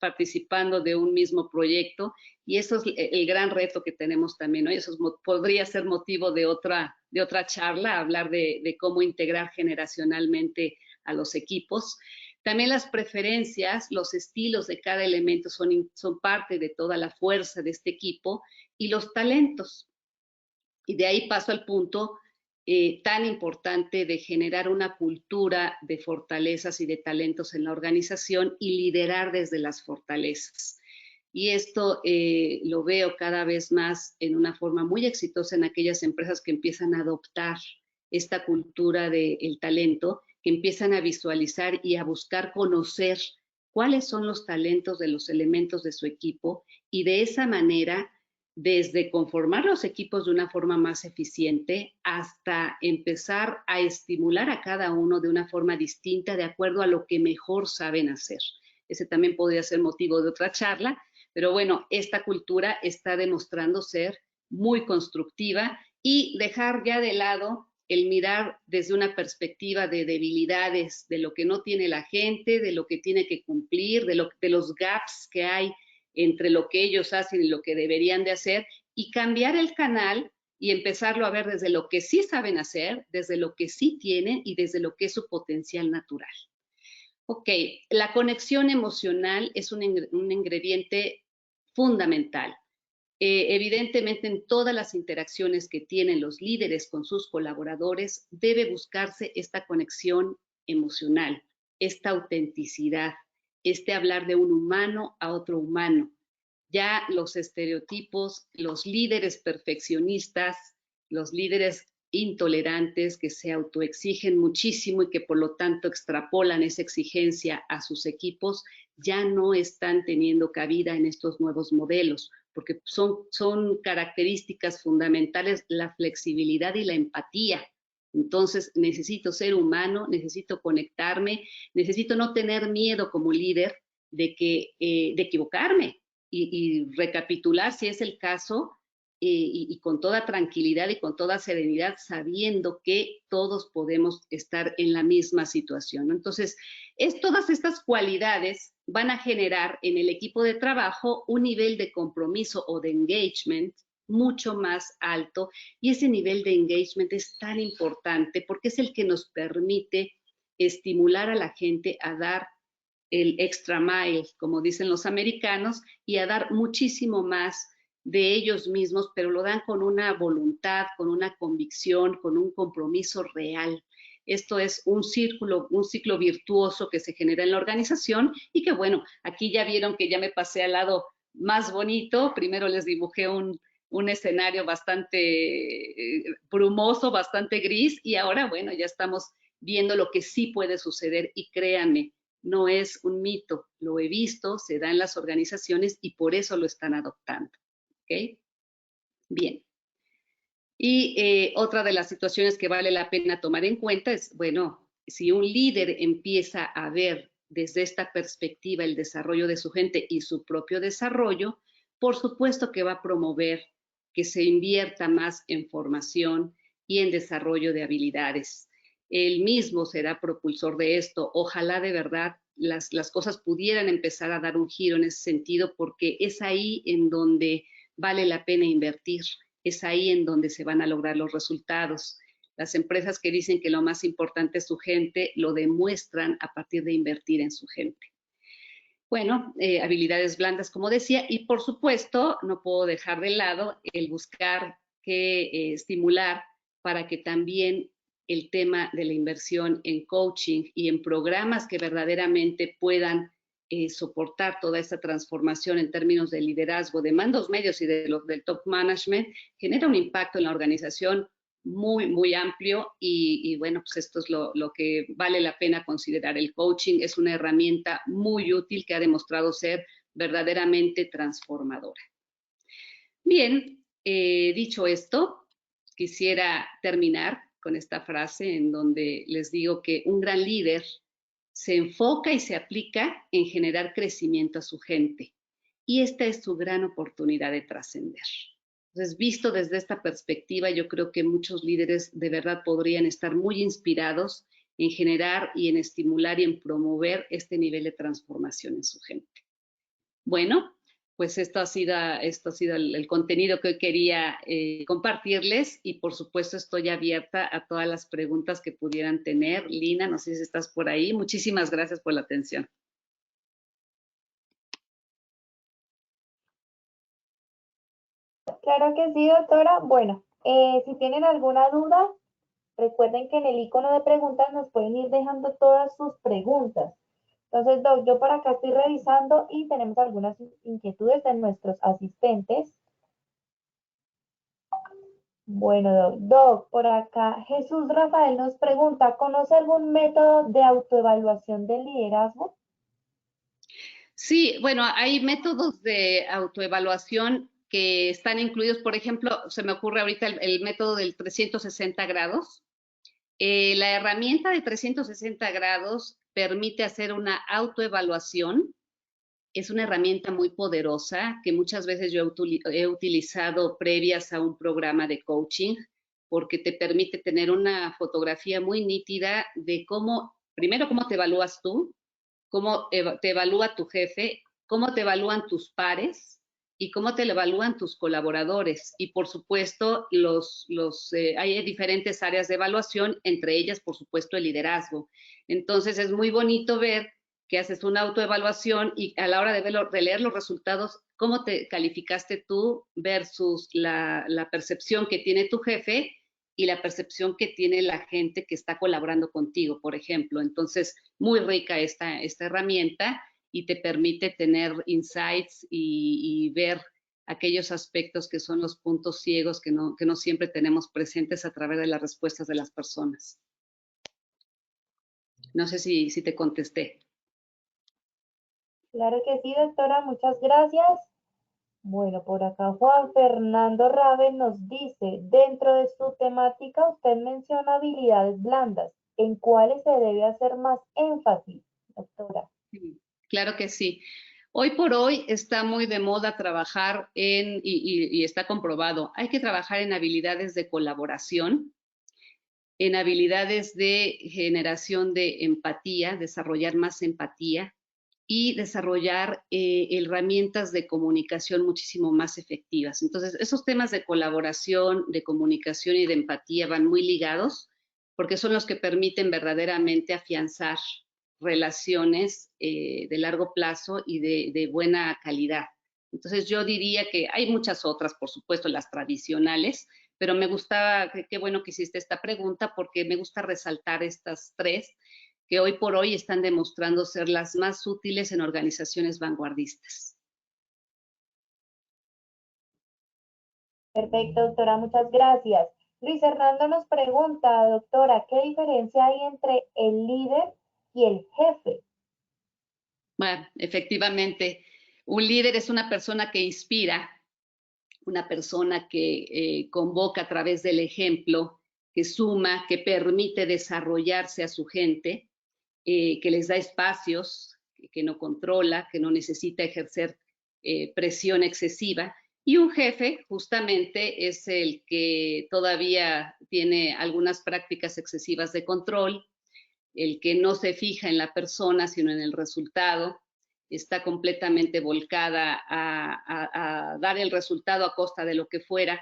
participando de un mismo proyecto y eso es el gran reto que tenemos también, ¿no? Y eso podría ser motivo de otra charla, hablar de cómo integrar generacionalmente a los equipos. También las preferencias, los estilos de cada elemento son parte de toda la fuerza de este equipo y los talentos. Y de ahí paso al punto tan importante de generar una cultura de fortalezas y de talentos en la organización y liderar desde las fortalezas. Y esto lo veo cada vez más en una forma muy exitosa en aquellas empresas que empiezan a adoptar esta cultura del talento, que empiezan a visualizar y a buscar conocer cuáles son los talentos de los elementos de su equipo y de esa manera desde conformar los equipos de una forma más eficiente hasta empezar a estimular a cada uno de una forma distinta de acuerdo a lo que mejor saben hacer. Ese también podría ser motivo de otra charla, pero bueno, esta cultura está demostrando ser muy constructiva y dejar ya de lado el mirar desde una perspectiva de debilidades, de lo que no tiene la gente, de lo que tiene que cumplir, de los gaps que hay entre lo que ellos hacen y lo que deberían de hacer, y cambiar el canal y empezarlo a ver desde lo que sí saben hacer, desde lo que sí tienen y desde lo que es su potencial natural. Ok, la conexión emocional es un ingrediente fundamental. Evidentemente, en todas las interacciones que tienen los líderes con sus colaboradores, debe buscarse esta conexión emocional, esta autenticidad, hablar de un humano a otro humano. Ya los estereotipos, los líderes perfeccionistas, los líderes intolerantes que se autoexigen muchísimo y que por lo tanto extrapolan esa exigencia a sus equipos, ya no están teniendo cabida en estos nuevos modelos, porque son características fundamentales la flexibilidad y la empatía. Entonces, necesito ser humano, necesito conectarme, necesito no tener miedo como líder de equivocarme y recapitular, si es el caso, y con toda tranquilidad y con toda serenidad, sabiendo que todos podemos estar en la misma situación, ¿no? Entonces, todas estas cualidades van a generar en el equipo de trabajo un nivel de compromiso o de engagement mucho más alto, y ese nivel de engagement es tan importante porque es el que nos permite estimular a la gente a dar el extra mile, como dicen los americanos, y a dar muchísimo más de ellos mismos, pero lo dan con una voluntad, con una convicción, con un compromiso real. Esto es un ciclo virtuoso que se genera en la organización y que, bueno, aquí ya vieron que ya me pasé al lado más bonito. Primero les dibujé un escenario bastante brumoso, bastante gris, y ahora, bueno, ya estamos viendo lo que sí puede suceder, y créanme, no es un mito, lo he visto, se da en las organizaciones y por eso lo están adoptando. ¿Ok? Bien. Y otra de las situaciones que vale la pena tomar en cuenta es, bueno, si un líder empieza a ver desde esta perspectiva el desarrollo de su gente y su propio desarrollo, por supuesto que va a promover que se invierta más en formación y en desarrollo de habilidades. Él mismo será propulsor de esto. Ojalá de verdad las cosas pudieran empezar a dar un giro en ese sentido, porque es ahí en donde vale la pena invertir. Es ahí en donde se van a lograr los resultados. Las empresas que dicen que lo más importante es su gente, lo demuestran a partir de invertir en su gente. Bueno, habilidades blandas, como decía, y por supuesto, no puedo dejar de lado el buscar que estimular para que también el tema de la inversión en coaching y en programas que verdaderamente puedan soportar toda esta transformación en términos de liderazgo, de mandos medios y del top management, genera un impacto en la organización muy, muy amplio, y bueno, pues esto es lo que vale la pena considerar. El coaching es una herramienta muy útil que ha demostrado ser verdaderamente transformadora. Bien, dicho esto, quisiera terminar con esta frase en donde les digo que un gran líder se enfoca y se aplica en generar crecimiento a su gente, y esta es su gran oportunidad de trascender. Entonces, visto desde esta perspectiva, yo creo que muchos líderes de verdad podrían estar muy inspirados en generar y en estimular y en promover este nivel de transformación en su gente. Bueno, pues esto ha sido el contenido que hoy quería compartirles, y por supuesto estoy abierta a todas las preguntas que pudieran tener. Lina, no sé si estás por ahí. Muchísimas gracias por la atención. Claro que sí, doctora. Bueno, si tienen alguna duda, recuerden que en el icono de preguntas nos pueden ir dejando todas sus preguntas. Entonces, Doc, yo por acá estoy revisando y tenemos algunas inquietudes de nuestros asistentes. Bueno, Doc, por acá Jesús Rafael nos pregunta, ¿conoce algún método de autoevaluación del liderazgo? Sí, bueno, hay métodos de autoevaluación que están incluidos. Por ejemplo, se me ocurre ahorita el método del 360 grados. La herramienta de 360 grados permite hacer una autoevaluación. Es una herramienta muy poderosa que muchas veces yo he utilizado previas a un programa de coaching, porque te permite tener una fotografía muy nítida de cómo, primero, cómo te evalúas tú, cómo te evalúa tu jefe, cómo te evalúan tus pares y cómo te evalúan tus colaboradores. Y por supuesto, hay diferentes áreas de evaluación, entre ellas, por supuesto, el liderazgo. Entonces, es muy bonito ver que haces una autoevaluación y a la hora de leer los resultados, cómo te calificaste tú versus la percepción que tiene tu jefe y la percepción que tiene la gente que está colaborando contigo, por ejemplo. Entonces, muy rica esta herramienta, y te permite tener insights y ver aquellos aspectos que son los puntos ciegos que no siempre tenemos presentes a través de las respuestas de las personas. No sé si te contesté. Claro que sí, doctora, muchas gracias. Bueno, por acá Juan Fernando Raven nos dice, dentro de su temática usted menciona habilidades blandas. ¿En cuáles se debe hacer más énfasis, doctora? Sí, claro que sí. Hoy por hoy está muy de moda trabajar y está comprobado, hay que trabajar en habilidades de colaboración, en habilidades de generación de empatía, desarrollar más empatía y desarrollar herramientas de comunicación muchísimo más efectivas. Entonces, esos temas de colaboración, de comunicación y de empatía van muy ligados porque son los que permiten verdaderamente afianzar relaciones de largo plazo y de buena calidad. Entonces, yo diría que hay muchas otras, por supuesto, las tradicionales, pero me gustaba, qué bueno que hiciste esta pregunta, porque me gusta resaltar estas tres que hoy por hoy están demostrando ser las más útiles en organizaciones vanguardistas. Perfecto, doctora, muchas gracias. Luis Hernando nos pregunta, doctora, ¿qué diferencia hay entre el líder y el jefe? Bueno, efectivamente, un líder es una persona que inspira, una persona que convoca a través del ejemplo, que suma, que permite desarrollarse a su gente, que les da espacios, que no controla, que no necesita ejercer presión excesiva. Y un jefe justamente es el que todavía tiene algunas prácticas excesivas de control, el que no se fija en la persona, sino en el resultado, está completamente volcada a dar el resultado a costa de lo que fuera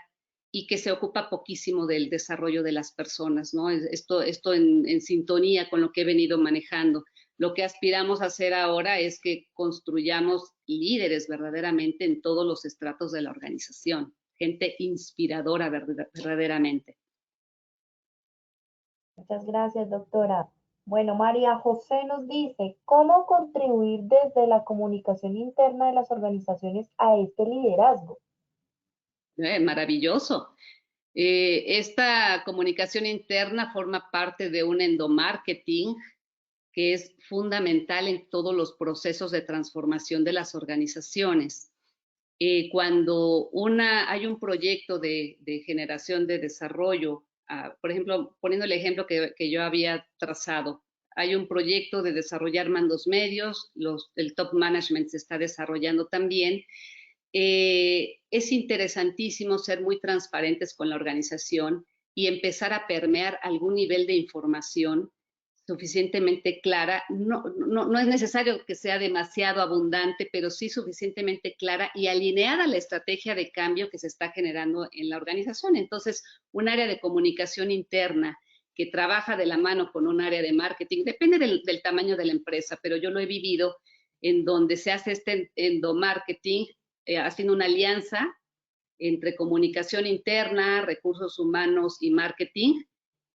y que se ocupa poquísimo del desarrollo de las personas, ¿no? Esto en sintonía con lo que he venido manejando. Lo que aspiramos a hacer ahora es que construyamos líderes verdaderamente en todos los estratos de la organización, gente inspiradora verdaderamente. Muchas gracias, doctora. Bueno, María José nos dice, ¿cómo contribuir desde la comunicación interna de las organizaciones a este liderazgo? Maravilloso. Esta comunicación interna forma parte de un endomarketing que es fundamental en todos los procesos de transformación de las organizaciones. Cuando hay un proyecto de generación de desarrollo, por ejemplo, poniendo el ejemplo que yo había trazado, hay un proyecto de desarrollar mandos medios, el top management se está desarrollando también. Es interesantísimo ser muy transparentes con la organización y empezar a permear algún nivel de información suficientemente clara. No es necesario que sea demasiado abundante, pero sí suficientemente clara y alineada a la estrategia de cambio que se está generando en la organización. Entonces, un área de comunicación interna que trabaja de la mano con un área de marketing, depende del tamaño de la empresa, pero yo lo he vivido en donde se hace este endomarketing, haciendo una alianza entre comunicación interna, recursos humanos y marketing,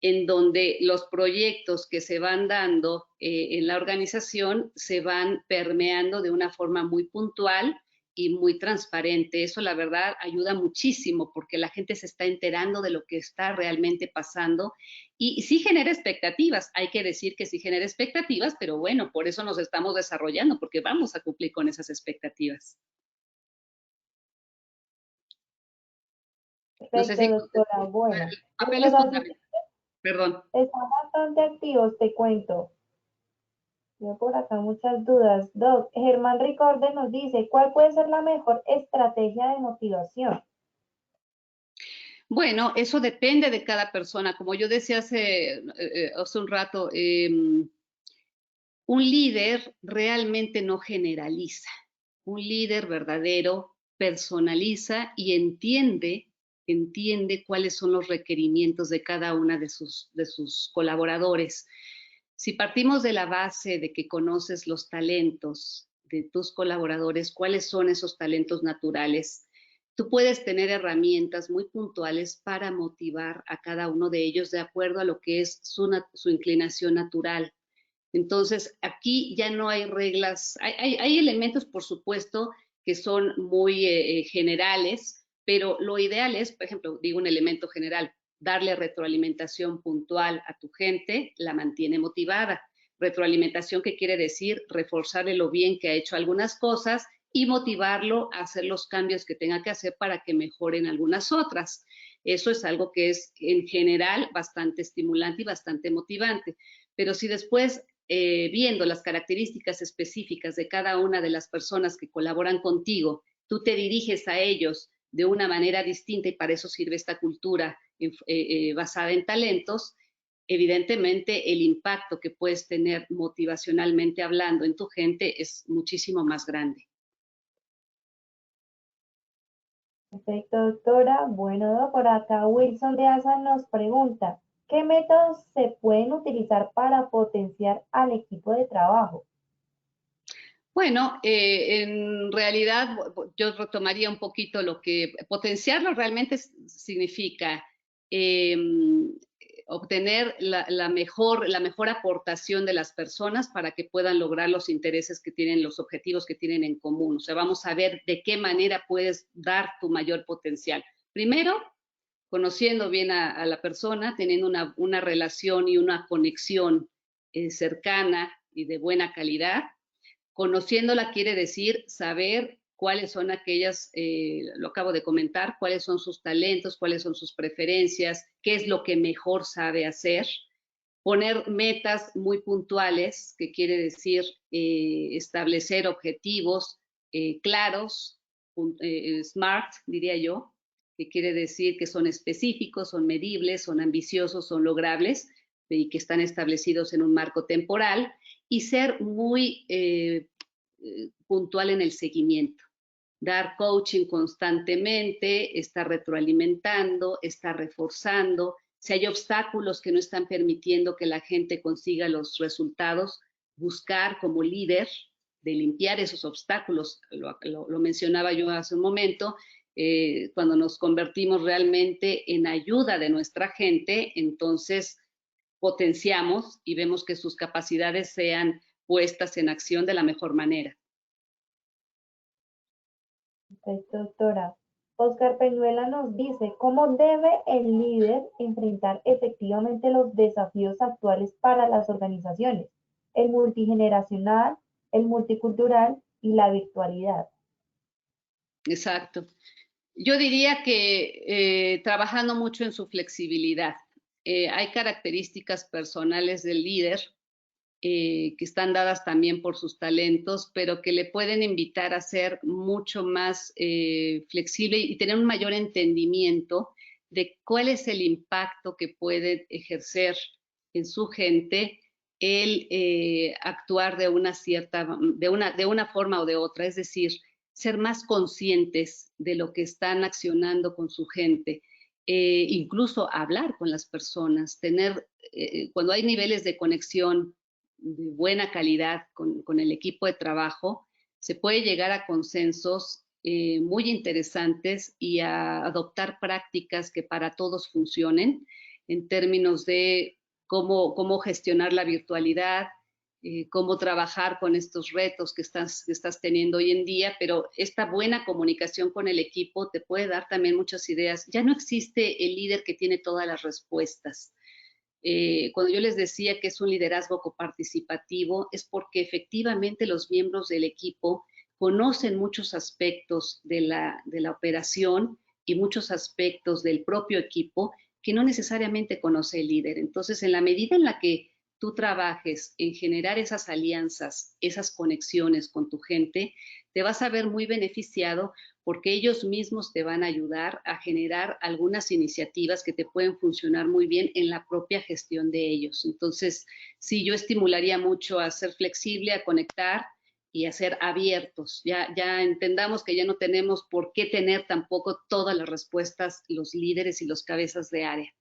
en donde los proyectos que se van dando en la organización se van permeando de una forma muy puntual y muy transparente. Eso, la verdad, ayuda muchísimo porque la gente se está enterando de lo que está realmente pasando y sí genera expectativas. Hay que decir que sí genera expectativas, pero bueno, por eso nos estamos desarrollando, porque vamos a cumplir con esas expectativas. Perfecto, no sé si doctora. Bueno, el papel es fundamental. Perdón. Están bastante activos, te cuento. Yo por acá muchas dudas. Doc, Germán Ricorde nos dice, ¿cuál puede ser la mejor estrategia de motivación? Bueno, eso depende de cada persona. Como yo decía hace un rato, un líder realmente no generaliza. Un líder verdadero personaliza y entiende cuáles son los requerimientos de cada una de sus colaboradores. Si partimos de la base de que conoces los talentos de tus colaboradores, cuáles son esos talentos naturales, tú puedes tener herramientas muy puntuales para motivar a cada uno de ellos de acuerdo a lo que es su inclinación natural. Entonces, aquí ya no hay reglas, hay elementos, por supuesto, que son muy generales, pero lo ideal es, por ejemplo, digo un elemento general, darle retroalimentación puntual a tu gente, la mantiene motivada. Retroalimentación, ¿qué quiere decir? Reforzarle lo bien que ha hecho algunas cosas y motivarlo a hacer los cambios que tenga que hacer para que mejoren algunas otras. Eso es algo que es en general bastante estimulante y bastante motivante. Pero si después viendo las características específicas de cada una de las personas que colaboran contigo, tú te diriges a ellos de una manera distinta y para eso sirve esta cultura basada en talentos, evidentemente el impacto que puedes tener motivacionalmente hablando en tu gente es muchísimo más grande. Perfecto, doctora. Bueno, por acá Wilson de Asa nos pregunta, ¿qué métodos se pueden utilizar para potenciar al equipo de trabajo? Bueno, en realidad yo retomaría un poquito lo que potenciarlo realmente significa obtener la mejor aportación de las personas para que puedan lograr los intereses que tienen, los objetivos que tienen en común. O sea, vamos a ver de qué manera puedes dar tu mayor potencial. Primero, conociendo bien a la persona, teniendo una relación y una conexión cercana y de buena calidad. Conociéndola quiere decir saber cuáles son aquellas, lo acabo de comentar, cuáles son sus talentos, cuáles son sus preferencias, qué es lo que mejor sabe hacer. Poner metas muy puntuales, que quiere decir establecer objetivos claros, SMART, diría yo, que quiere decir que son específicos, son medibles, son ambiciosos, son logrables y que están establecidos en un marco temporal, y ser muy puntual en el seguimiento. Dar coaching constantemente, estar retroalimentando, estar reforzando. Si hay obstáculos que no están permitiendo que la gente consiga los resultados, buscar como líder de limpiar esos obstáculos. Lo mencionaba yo hace un momento, cuando nos convertimos realmente en ayuda de nuestra gente, entonces potenciamos y vemos que sus capacidades sean puestas en acción de la mejor manera. Perfecto, doctora. Oscar Peñuela nos dice, ¿cómo debe el líder enfrentar efectivamente los desafíos actuales para las organizaciones? El multigeneracional, el multicultural y la virtualidad. Exacto. Yo diría que trabajando mucho en su flexibilidad. Hay características personales del líder que están dadas también por sus talentos, pero que le pueden invitar a ser mucho más flexible y tener un mayor entendimiento de cuál es el impacto que puede ejercer en su gente el actuar de una forma o de otra, es decir, ser más conscientes de lo que están accionando con su gente, incluso hablar con las personas, cuando hay niveles de conexión de buena calidad con el equipo de trabajo, se puede llegar a consensos muy interesantes y a adoptar prácticas que para todos funcionen en términos de cómo gestionar la virtualidad, cómo trabajar con estos retos que estás teniendo hoy en día, pero esta buena comunicación con el equipo te puede dar también muchas ideas. Ya no existe el líder que tiene todas las respuestas. Cuando yo les decía que es un liderazgo coparticipativo, es porque efectivamente los miembros del equipo conocen muchos aspectos de la operación y muchos aspectos del propio equipo que no necesariamente conoce el líder. Entonces, en la medida en la que tú trabajes en generar esas alianzas, esas conexiones con tu gente, te vas a ver muy beneficiado porque ellos mismos te van a ayudar a generar algunas iniciativas que te pueden funcionar muy bien en la propia gestión de ellos. Entonces, sí, yo estimularía mucho a ser flexible, a conectar y a ser abiertos. Ya entendamos que ya no tenemos por qué tener tampoco todas las respuestas los líderes y los cabezas de área.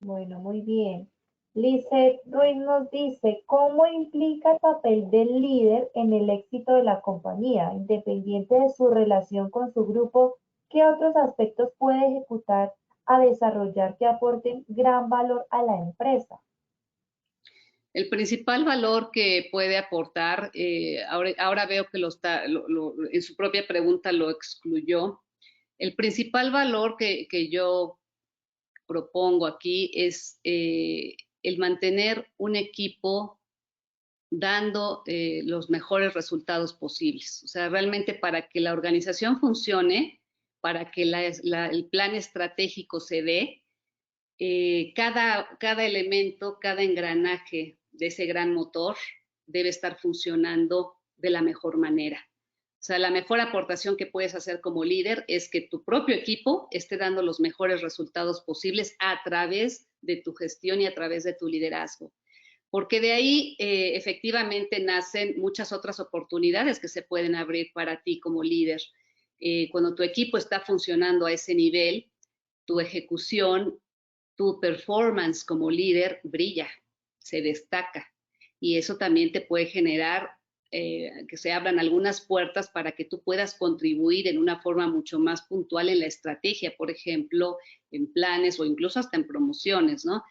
Bueno, muy bien. Lizeth Ruiz nos dice, ¿cómo implica el papel del líder en el éxito de la compañía? Independiente de su relación con su grupo, ¿qué otros aspectos puede ejecutar a desarrollar que aporten gran valor a la empresa? El principal valor que puede aportar, ahora veo que en su propia pregunta lo excluyó. El principal valor que yo propongo aquí es el mantener un equipo dando los mejores resultados posibles. O sea, realmente para que la organización funcione, para que el plan estratégico se dé, cada elemento, cada engranaje de ese gran motor debe estar funcionando de la mejor manera. O sea, la mejor aportación que puedes hacer como líder es que tu propio equipo esté dando los mejores resultados posibles a través de tu gestión y a través de tu liderazgo. Porque de ahí efectivamente nacen muchas otras oportunidades que se pueden abrir para ti como líder. Cuando tu equipo está funcionando a ese nivel, tu ejecución, tu performance como líder brilla, se destaca. Y eso también te puede generar que se abran algunas puertas para que tú puedas contribuir en una forma mucho más puntual en la estrategia, por ejemplo, en planes o incluso hasta en promociones, ¿no?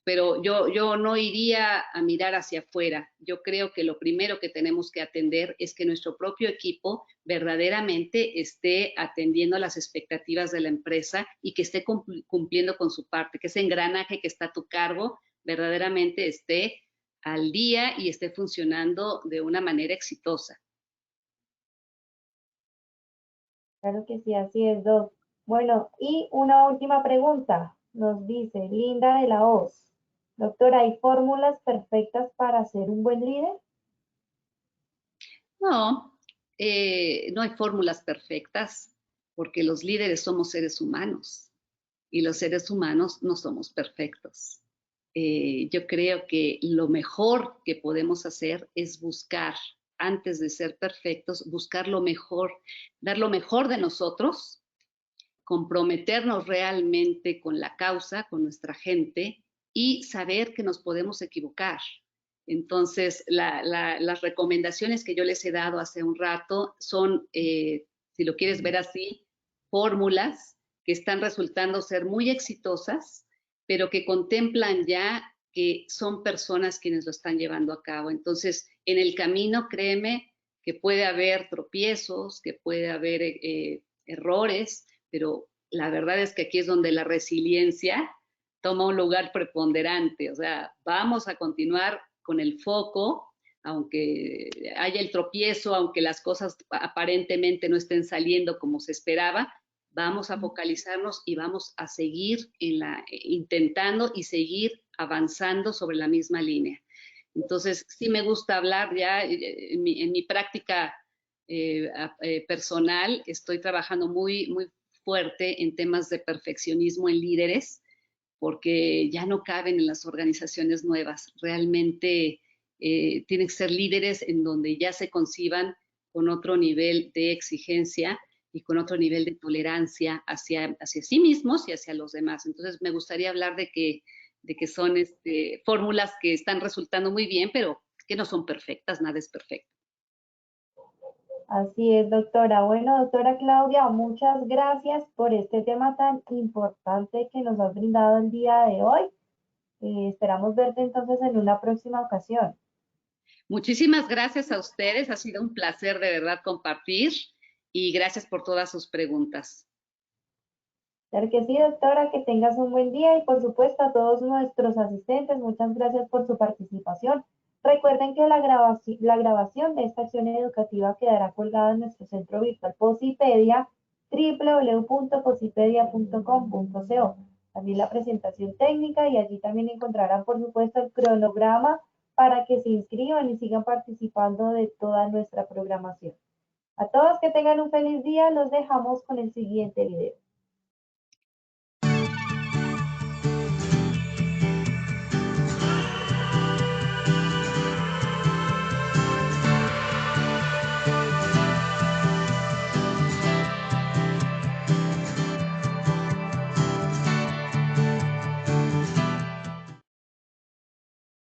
Pero yo no iría a mirar hacia afuera. Yo creo que lo primero que tenemos que atender es que nuestro propio equipo verdaderamente esté atendiendo a las expectativas de la empresa y que esté cumpliendo con su parte, que ese engranaje que está a tu cargo verdaderamente esté al día y esté funcionando de una manera exitosa. Claro que sí, así es, Doc. Bueno, y una última pregunta. Nos dice Linda de la Hoz. Doctora, ¿hay fórmulas perfectas para ser un buen líder? No, no hay fórmulas perfectas porque los líderes somos seres humanos y los seres humanos no somos perfectos. Yo creo que lo mejor que podemos hacer es buscar, antes de ser perfectos, buscar lo mejor, dar lo mejor de nosotros, comprometernos realmente con la causa, con nuestra gente y saber que nos podemos equivocar. Entonces, las recomendaciones que yo les he dado hace un rato son, si lo quieres ver así, fórmulas que están resultando ser muy exitosas, pero que contemplan ya que son personas quienes lo están llevando a cabo. Entonces, en el camino, créeme que puede haber tropiezos, que puede haber errores, pero la verdad es que aquí es donde la resiliencia toma un lugar preponderante. O sea, vamos a continuar con el foco, aunque haya el tropiezo, aunque las cosas aparentemente no estén saliendo como se esperaba, vamos a focalizarnos y vamos a seguir intentando y seguir avanzando sobre la misma línea. Entonces, sí me gusta hablar ya en mi práctica personal, estoy trabajando muy fuerte en temas de perfeccionismo en líderes, porque ya no caben en las organizaciones nuevas. Realmente tienen que ser líderes en donde ya se conciban con otro nivel de exigencia y con otro nivel de tolerancia hacia sí mismos y hacia los demás. Entonces, me gustaría hablar de que son fórmulas que están resultando muy bien, pero que no son perfectas, nada es perfecto. Así es, doctora. Bueno, doctora Claudia, muchas gracias por este tema tan importante que nos has brindado el día de hoy. Esperamos verte entonces en una próxima ocasión. Muchísimas gracias a ustedes, ha sido un placer de verdad compartir y gracias por todas sus preguntas. Claro que sí, doctora, que tengas un buen día y por supuesto a todos nuestros asistentes, muchas gracias por su participación. Recuerden que la grabación de esta acción educativa quedará colgada en nuestro centro virtual Posipedia, www.posipedia.com.co. También la presentación técnica y allí también encontrarán por supuesto el cronograma para que se inscriban y sigan participando de toda nuestra programación. A todos que tengan un feliz día, los dejamos con el siguiente video.